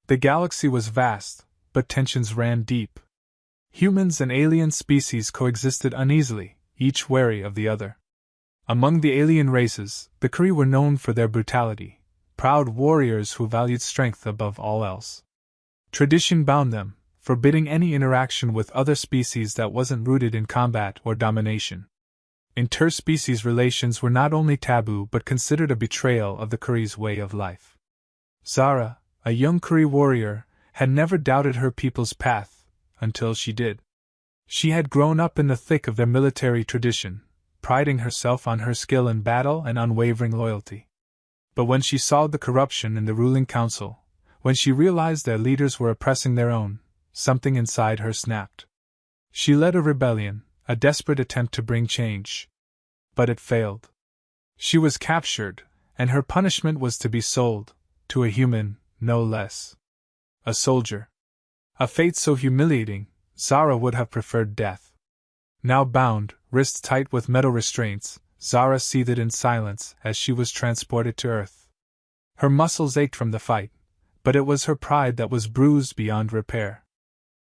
The galaxy was vast, but tensions ran deep. Humans and alien species coexisted uneasily, each wary of the other. Among the alien races, the Kree were known for their brutality, proud warriors who valued strength above all else. Tradition bound them, forbidding any interaction with other species that wasn't rooted in combat or domination. Interspecies relations were not only taboo but considered a betrayal of the Kree's way of life. Zara, a young Kree warrior, had never doubted her people's path, until she did. She had grown up in the thick of their military tradition, priding herself on her skill in battle and unwavering loyalty. But when she saw the corruption in the ruling council, when she realized their leaders were oppressing their own, something inside her snapped. She led a rebellion, a desperate attempt to bring change. But it failed. She was captured, and her punishment was to be sold, to a human, no less. A soldier. A fate so humiliating, Zara would have preferred death. Now bound, wrists tight with metal restraints, Zara seethed in silence as she was transported to Earth. Her muscles ached from the fight, but it was her pride that was bruised beyond repair.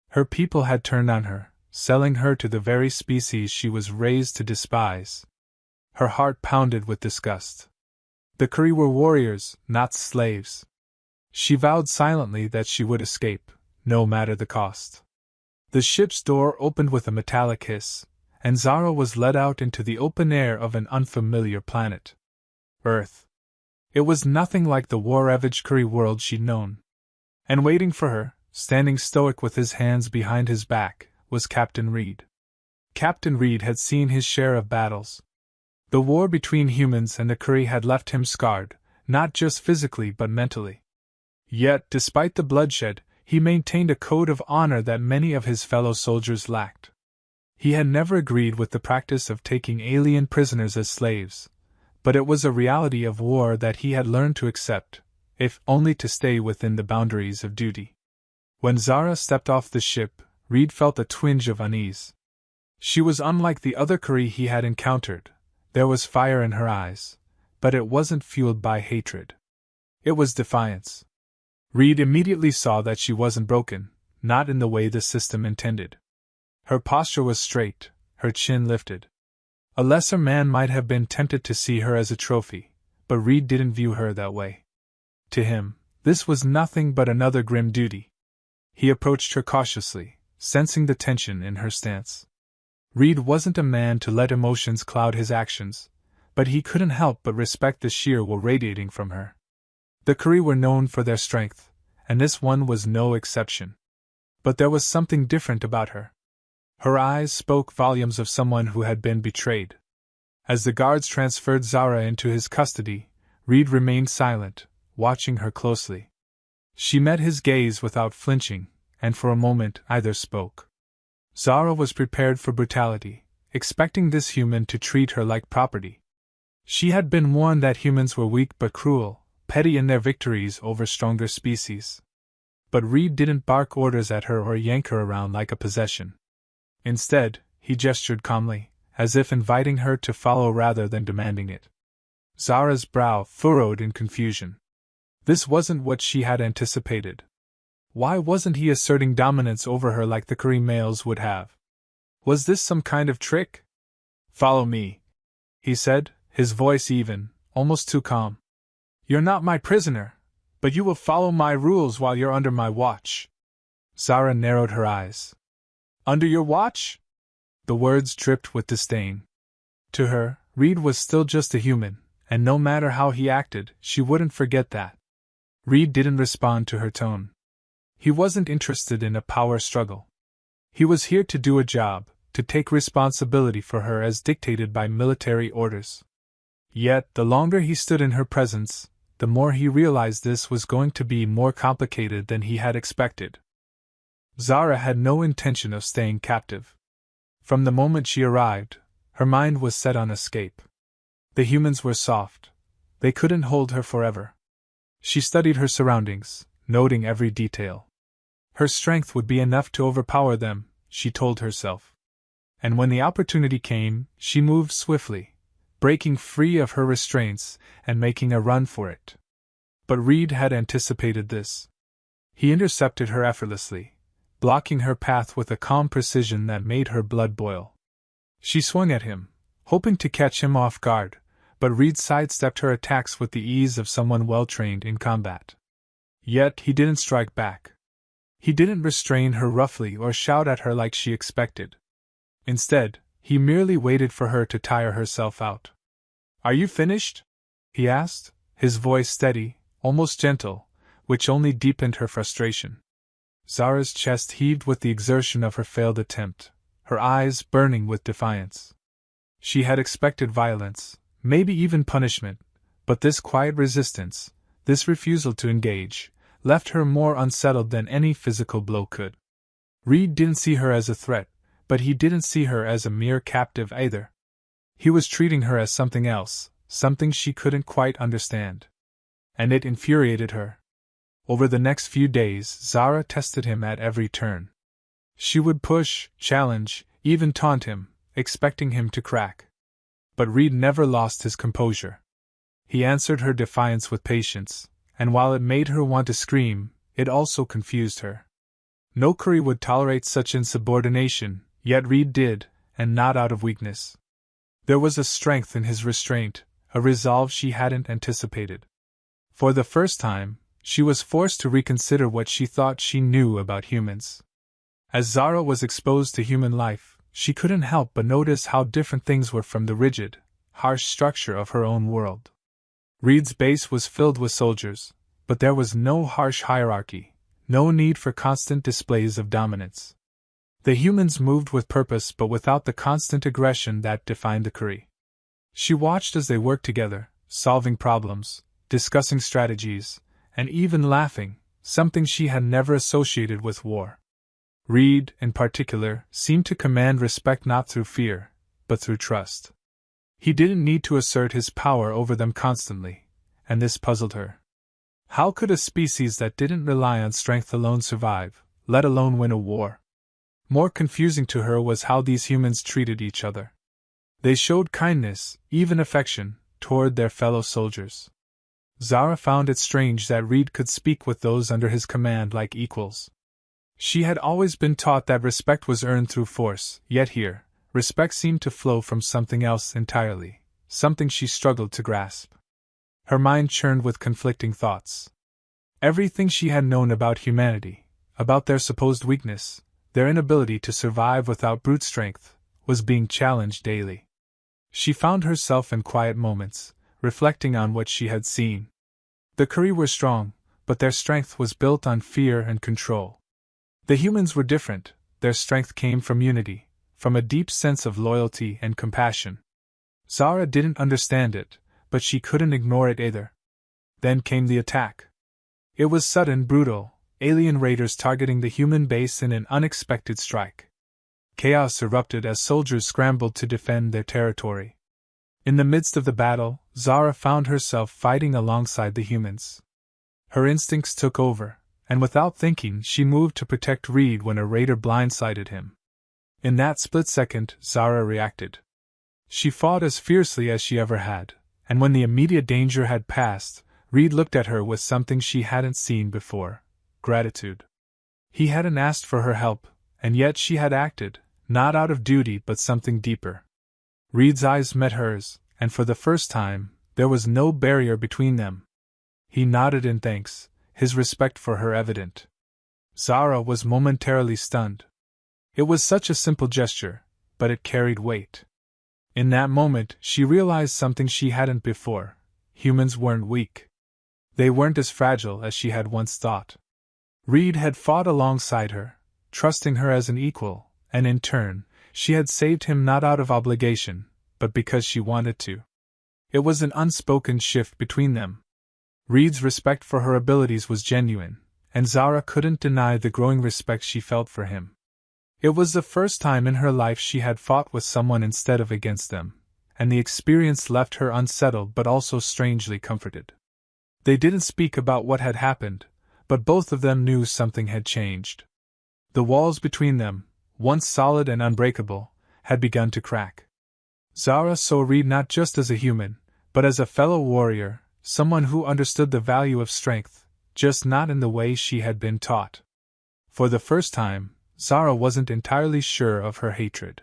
Her people had turned on her, selling her to the very species she was raised to despise. Her heart pounded with disgust. The Kree were warriors, not slaves. She vowed silently that she would escape, no matter the cost. The ship's door opened with a metallic hiss, and Zara was led out into the open air of an unfamiliar planet. Earth. It was nothing like the war-ravaged Kree world she'd known. And waiting for her, standing stoic with his hands behind his back, was Captain Reed. Captain Reed had seen his share of battles. The war between humans and the Kree had left him scarred, not just physically but mentally. Yet, despite the bloodshed, he maintained a code of honor that many of his fellow soldiers lacked. He had never agreed with the practice of taking alien prisoners as slaves, but it was a reality of war that he had learned to accept, if only to stay within the boundaries of duty. When Zara stepped off the ship, Reed felt a twinge of unease. She was unlike the other Kree he had encountered. There was fire in her eyes, but it wasn't fueled by hatred. It was defiance. Reed immediately saw that she wasn't broken, not in the way the system intended. Her posture was straight, her chin lifted. A lesser man might have been tempted to see her as a trophy, but Reed didn't view her that way. To him, this was nothing but another grim duty. He approached her cautiously, sensing the tension in her stance. Reed wasn't a man to let emotions cloud his actions, but he couldn't help but respect the sheer will radiating from her. The Kree were known for their strength, and this one was no exception. But there was something different about her. Her eyes spoke volumes of someone who had been betrayed. As the guards transferred Zara into his custody, Reed remained silent, watching her closely. She met his gaze without flinching, and for a moment either spoke. Zara was prepared for brutality, expecting this human to treat her like property. She had been warned that humans were weak but cruel, petty in their victories over stronger species. But Reed didn't bark orders at her or yank her around like a possession. Instead, he gestured calmly, as if inviting her to follow rather than demanding it. Zara's brow furrowed in confusion. This wasn't what she had anticipated. Why wasn't he asserting dominance over her like the Kree males would have? Was this some kind of trick? "Follow me," he said, his voice even, almost too calm. "You're not my prisoner, but you will follow my rules while you're under my watch." Zara narrowed her eyes. "Under your watch?" The words dripped with disdain. To her, Reed was still just a human, and no matter how he acted, she wouldn't forget that. Reed didn't respond to her tone. He wasn't interested in a power struggle. He was here to do a job, to take responsibility for her as dictated by military orders. Yet, the longer he stood in her presence, the more he realized this was going to be more complicated than he had expected. Zara had no intention of staying captive. From the moment she arrived, her mind was set on escape. The humans were soft. They couldn't hold her forever. She studied her surroundings, noting every detail. Her strength would be enough to overpower them, she told herself. And when the opportunity came, she moved swiftly, breaking free of her restraints and making a run for it. But Reed had anticipated this. He intercepted her effortlessly, blocking her path with a calm precision that made her blood boil. She swung at him, hoping to catch him off guard, but Reed sidestepped her attacks with the ease of someone well-trained in combat. Yet he didn't strike back. He didn't restrain her roughly or shout at her like she expected. Instead, he merely waited for her to tire herself out. "Are you finished?" he asked, his voice steady, almost gentle, which only deepened her frustration. Zara's chest heaved with the exertion of her failed attempt, her eyes burning with defiance. She had expected violence, maybe even punishment, but this quiet resistance, this refusal to engage, left her more unsettled than any physical blow could. Reed didn't see her as a threat, but he didn't see her as a mere captive either. He was treating her as something else, something she couldn't quite understand. And it infuriated her. Over the next few days, Zara tested him at every turn. She would push, challenge, even taunt him, expecting him to crack. But Reed never lost his composure. He answered her defiance with patience, and while it made her want to scream, it also confused her. No Curry would tolerate such insubordination, yet Reed did, and not out of weakness. There was a strength in his restraint, a resolve she hadn't anticipated. For the first time, she was forced to reconsider what she thought she knew about humans. As Zara was exposed to human life, she couldn't help but notice how different things were from the rigid, harsh structure of her own world. Reed's base was filled with soldiers, but there was no harsh hierarchy, no need for constant displays of dominance. The humans moved with purpose but without the constant aggression that defined the Curry. She watched as they worked together, solving problems, discussing strategies, and even laughing, something she had never associated with war. Reed, in particular, seemed to command respect not through fear, but through trust. He didn't need to assert his power over them constantly, and this puzzled her. How could a species that didn't rely on strength alone survive, let alone win a war? More confusing to her was how these humans treated each other. They showed kindness, even affection, toward their fellow soldiers. Zara found it strange that Reed could speak with those under his command like equals. She had always been taught that respect was earned through force, yet here, respect seemed to flow from something else entirely, something she struggled to grasp. Her mind churned with conflicting thoughts. Everything she had known about humanity, about their supposed weakness, their inability to survive without brute strength, was being challenged daily. She found herself in quiet moments, reflecting on what she had seen. The Curry were strong, but their strength was built on fear and control. The humans were different, their strength came from unity, from a deep sense of loyalty and compassion. Zara didn't understand it, but she couldn't ignore it either. Then came the attack. It was sudden, brutal, alien raiders targeting the human base in an unexpected strike. Chaos erupted as soldiers scrambled to defend their territory. In the midst of the battle, Zara found herself fighting alongside the humans. Her instincts took over, and without thinking she moved to protect Reed when a raider blindsided him. In that split second, Zara reacted. She fought as fiercely as she ever had, and when the immediate danger had passed, Reed looked at her with something she hadn't seen before: gratitude. He hadn't asked for her help, and yet she had acted, not out of duty but something deeper. Reed's eyes met hers, and for the first time, there was no barrier between them. He nodded in thanks, his respect for her evident. Zara was momentarily stunned. It was such a simple gesture, but it carried weight. In that moment, she realized something she hadn't before: humans weren't weak. They weren't as fragile as she had once thought. Reed had fought alongside her, trusting her as an equal, and in turn, she had saved him not out of obligation, but because she wanted to. It was an unspoken shift between them. Reed's respect for her abilities was genuine, and Zara couldn't deny the growing respect she felt for him. It was the first time in her life she had fought with someone instead of against them, and the experience left her unsettled but also strangely comforted. They didn't speak about what had happened, but both of them knew something had changed. The walls between them, once solid and unbreakable, had begun to crack. Zara saw Reed not just as a human, but as a fellow warrior, someone who understood the value of strength, just not in the way she had been taught. For the first time, Zara wasn't entirely sure of her hatred.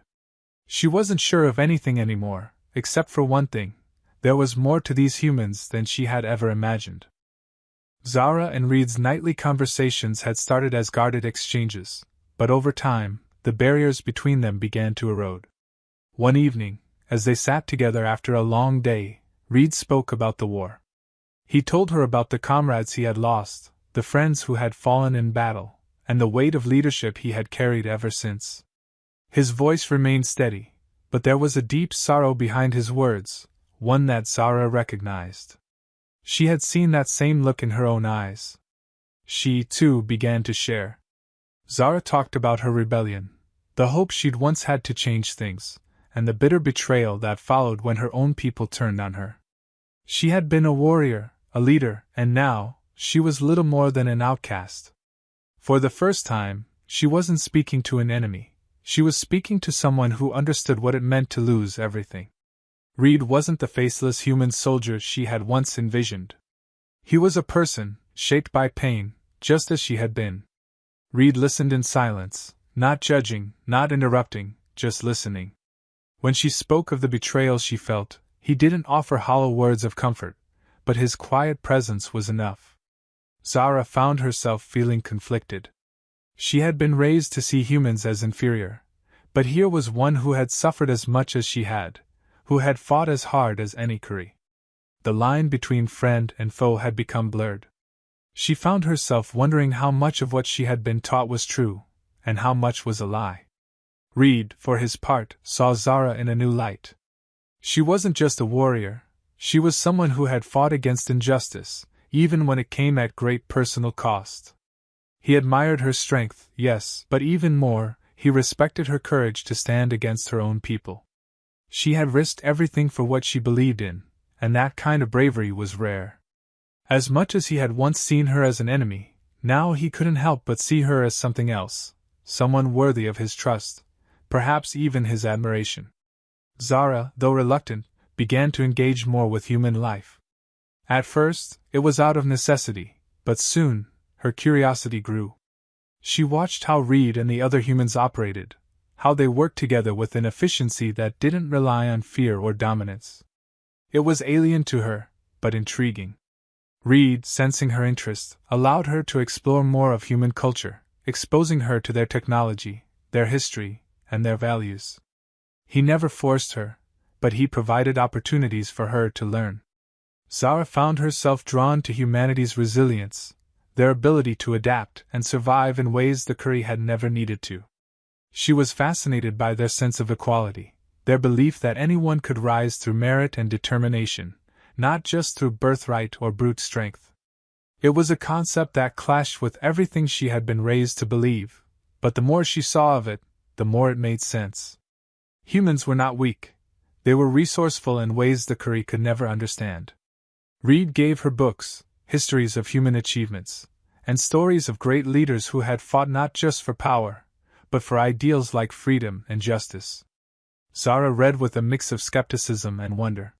She wasn't sure of anything anymore, except for one thing: there was more to these humans than she had ever imagined. Zara and Reed's nightly conversations had started as guarded exchanges, but over time, the barriers between them began to erode. One evening, as they sat together after a long day, Reed spoke about the war. He told her about the comrades he had lost, the friends who had fallen in battle, and the weight of leadership he had carried ever since. His voice remained steady, but there was a deep sorrow behind his words, one that Zara recognized. She had seen that same look in her own eyes. She, too, began to share. Zara talked about her rebellion, the hope she'd once had to change things, and the bitter betrayal that followed when her own people turned on her. She had been a warrior, a leader, and now, she was little more than an outcast. For the first time, she wasn't speaking to an enemy, she was speaking to someone who understood what it meant to lose everything. Reed wasn't the faceless human soldier she had once envisioned. He was a person, shaped by pain, just as she had been. Reed listened in silence, not judging, not interrupting, just listening. When she spoke of the betrayal she felt, he didn't offer hollow words of comfort, but his quiet presence was enough. Zara found herself feeling conflicted. She had been raised to see humans as inferior, but here was one who had suffered as much as she had, who had fought as hard as any Kuri. The line between friend and foe had become blurred. She found herself wondering how much of what she had been taught was true, and how much was a lie. Reed, for his part, saw Zara in a new light. She wasn't just a warrior, she was someone who had fought against injustice, even when it came at great personal cost. He admired her strength, yes, but even more, he respected her courage to stand against her own people. She had risked everything for what she believed in, and that kind of bravery was rare. As much as he had once seen her as an enemy, now he couldn't help but see her as something else, someone worthy of his trust, perhaps even his admiration. Zara, though reluctant, began to engage more with human life. At first, it was out of necessity, but soon, her curiosity grew. She watched how Reed and the other humans operated, how they worked together with an efficiency that didn't rely on fear or dominance. It was alien to her, but intriguing. Reed, sensing her interest, allowed her to explore more of human culture, exposing her to their technology, their history, and their values. He never forced her, but he provided opportunities for her to learn. Zara found herself drawn to humanity's resilience, their ability to adapt and survive in ways the Kuri had never needed to. She was fascinated by their sense of equality, their belief that anyone could rise through merit and determination, not just through birthright or brute strength. It was a concept that clashed with everything she had been raised to believe, but the more she saw of it, the more it made sense. Humans were not weak. They were resourceful in ways the Kuri could never understand. Reed gave her books, histories of human achievements, and stories of great leaders who had fought not just for power, but for ideals like freedom and justice. Zara read with a mix of skepticism and wonder.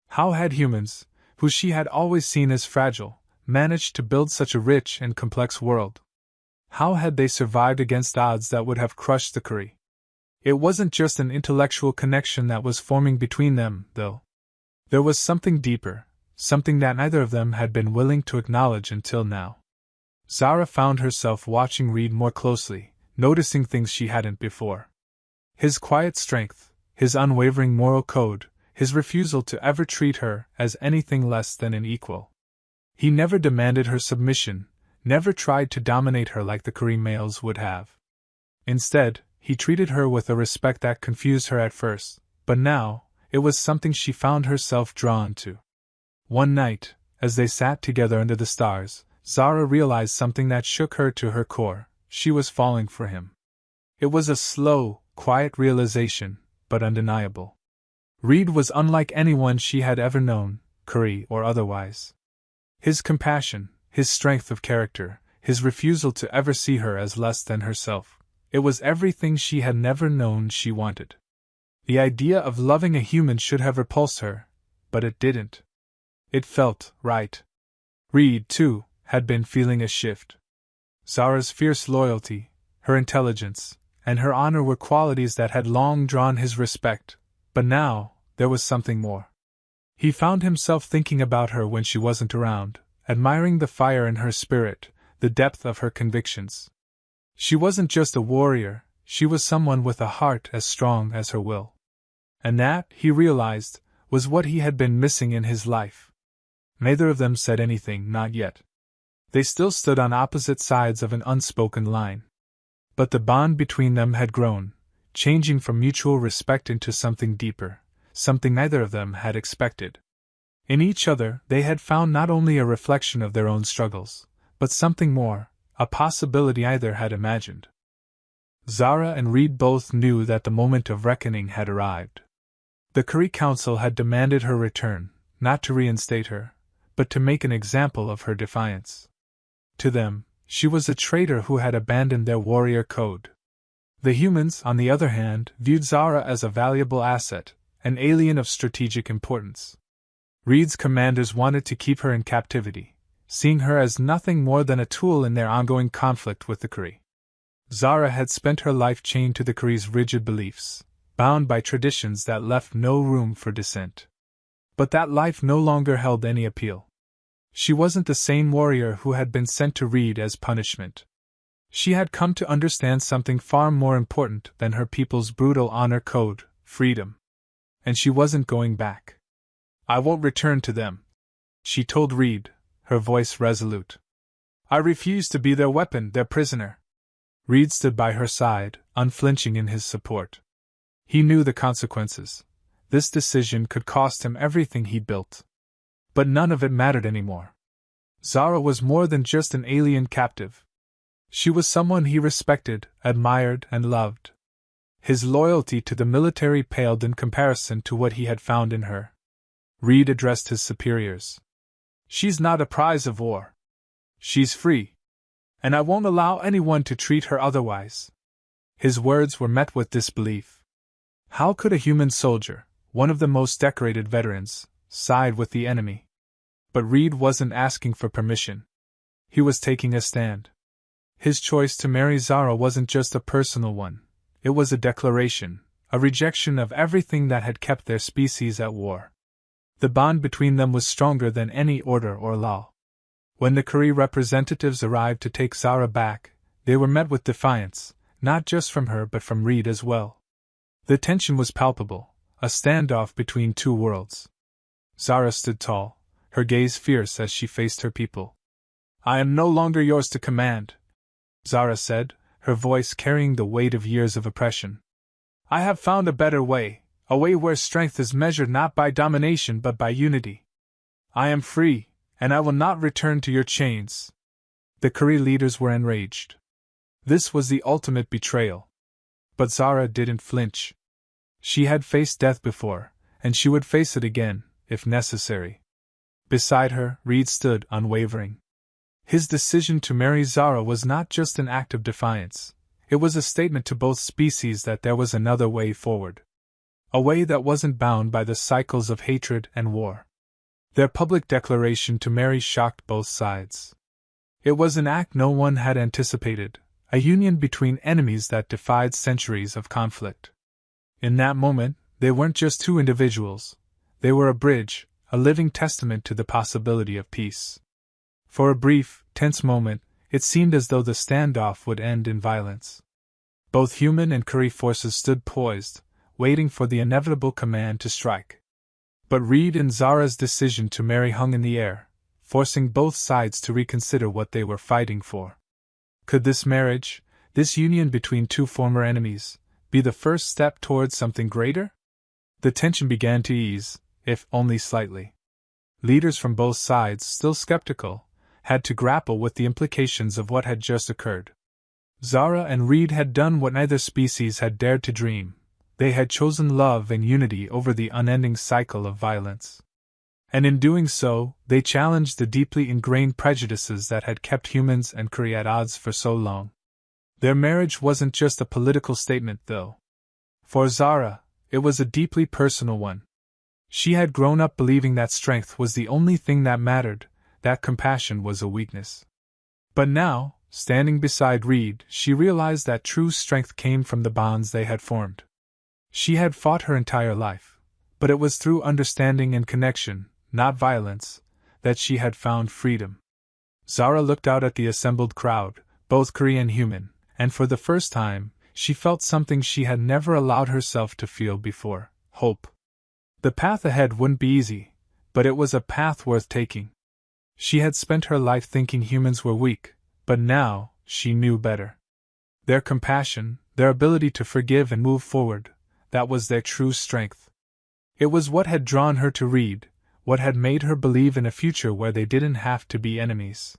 How had humans, who she had always seen as fragile, managed to build such a rich and complex world? How had they survived against odds that would have crushed the Kuri? It wasn't just an intellectual connection that was forming between them, though. There was something deeper, something that neither of them had been willing to acknowledge until now. Zara found herself watching Reed more closely, noticing things she hadn't before. His quiet strength, his unwavering moral code, his refusal to ever treat her as anything less than an equal. He never demanded her submission, never tried to dominate her like the Kuri males would have. Instead, he treated her with a respect that confused her at first, but now, it was something she found herself drawn to. One night, as they sat together under the stars, Zara realized something that shook her to her core: she was falling for him. It was a slow, quiet realization, but undeniable. Reed was unlike anyone she had ever known, Kuri or otherwise. His compassion, his strength of character, his refusal to ever see her as less than herself, it was everything she had never known she wanted. The idea of loving a human should have repulsed her, but it didn't. It felt right. Reed, too, had been feeling a shift. Zara's fierce loyalty, her intelligence, and her honor were qualities that had long drawn his respect, but now, there was something more. He found himself thinking about her when she wasn't around, admiring the fire in her spirit, the depth of her convictions. She wasn't just a warrior, she was someone with a heart as strong as her will. And that, he realized, was what he had been missing in his life. Neither of them said anything, not yet. They still stood on opposite sides of an unspoken line. But the bond between them had grown, changing from mutual respect into something deeper, something neither of them had expected. In each other, they had found not only a reflection of their own struggles, but something more, a possibility either had imagined. Zara and Reed both knew that the moment of reckoning had arrived. The Curry Council had demanded her return, not to reinstate her, but to make an example of her defiance. To them, she was a traitor who had abandoned their warrior code. The humans, on the other hand, viewed Zara as a valuable asset, an alien of strategic importance. Reed's commanders wanted to keep her in captivity, seeing her as nothing more than a tool in their ongoing conflict with the Curry. Zara had spent her life chained to the Curry's rigid beliefs, bound by traditions that left no room for dissent. But that life no longer held any appeal. She wasn't the same warrior who had been sent to Reed as punishment. She had come to understand something far more important than her people's brutal honor code, freedom. And she wasn't going back. "I won't return to them," she told Reed, her voice resolute. "I refuse to be their weapon, their prisoner." Reed stood by her side, unflinching in his support. He knew the consequences. This decision could cost him everything he built. But none of it mattered anymore. Zara was more than just an alien captive. She was someone he respected, admired, and loved. His loyalty to the military paled in comparison to what he had found in her. Reed addressed his superiors. "She's not a prize of war. She's free. And I won't allow anyone to treat her otherwise." His words were met with disbelief. How could a human soldier, one of the most decorated veterans, side with the enemy? But Reed wasn't asking for permission. He was taking a stand. His choice to marry Zara wasn't just a personal one. It was a declaration, a rejection of everything that had kept their species at war. The bond between them was stronger than any order or law. When the Curry representatives arrived to take Zara back, they were met with defiance, not just from her but from Reed as well. The tension was palpable, a standoff between two worlds. Zara stood tall, her gaze fierce as she faced her people. "I am no longer yours to command," Zara said, her voice carrying the weight of years of oppression. "I have found a better way, a way where strength is measured not by domination but by unity. I am free, and I will not return to your chains." The Curry leaders were enraged. This was the ultimate betrayal. But Zara didn't flinch. She had faced death before, and she would face it again, if necessary. Beside her, Reed stood unwavering. His decision to marry Zara was not just an act of defiance, it was a statement to both species that there was another way forward. A way that wasn't bound by the cycles of hatred and war. Their public declaration to marry shocked both sides. It was an act no one had anticipated, a union between enemies that defied centuries of conflict. In that moment, they weren't just two individuals, they were a bridge, a living testament to the possibility of peace. For a brief, tense moment, it seemed as though the standoff would end in violence. Both human and Curry forces stood poised, waiting for the inevitable command to strike. But Reed and Zara's decision to marry hung in the air, forcing both sides to reconsider what they were fighting for. Could this marriage, this union between two former enemies, be the first step towards something greater? The tension began to ease, if only slightly. Leaders from both sides, still skeptical, had to grapple with the implications of what had just occurred. Zara and Reed had done what neither species had dared to dream. They had chosen love and unity over the unending cycle of violence. And in doing so, they challenged the deeply ingrained prejudices that had kept humans and Curry at odds for so long. Their marriage wasn't just a political statement, though. For Zara, it was a deeply personal one. She had grown up believing that strength was the only thing that mattered, that compassion was a weakness. But now, standing beside Reed, she realized that true strength came from the bonds they had formed. She had fought her entire life, but it was through understanding and connection, not violence, that she had found freedom. Zara looked out at the assembled crowd, both Kree and human, and for the first time, she felt something she had never allowed herself to feel before: hope. The path ahead wouldn't be easy, but it was a path worth taking. She had spent her life thinking humans were weak, but now, she knew better. Their compassion, their ability to forgive and move forward, that was their true strength. It was what had drawn her to Reed, what had made her believe in a future where they didn't have to be enemies.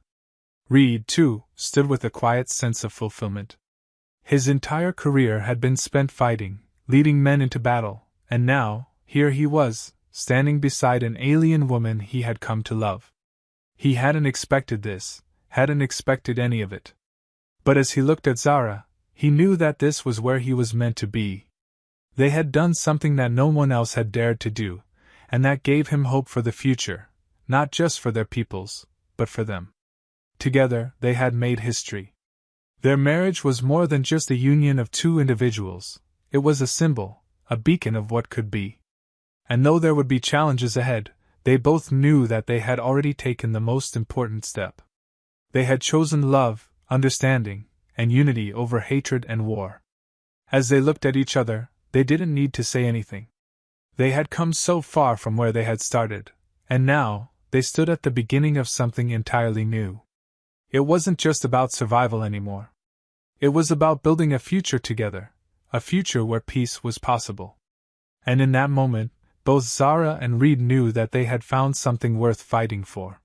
Reed, too, stood with a quiet sense of fulfillment. His entire career had been spent fighting, leading men into battle, and now, here he was, standing beside an alien woman he had come to love. He hadn't expected this, hadn't expected any of it. But as he looked at Zara, he knew that this was where he was meant to be. They had done something that no one else had dared to do, and that gave him hope for the future, not just for their peoples, but for them. Together, they had made history. Their marriage was more than just a union of two individuals, it was a symbol, a beacon of what could be. And though there would be challenges ahead, they both knew that they had already taken the most important step. They had chosen love, understanding, and unity over hatred and war. As they looked at each other, they didn't need to say anything. They had come so far from where they had started, and now, they stood at the beginning of something entirely new. It wasn't just about survival anymore. It was about building a future together, a future where peace was possible. And in that moment, both Zara and Reed knew that they had found something worth fighting for.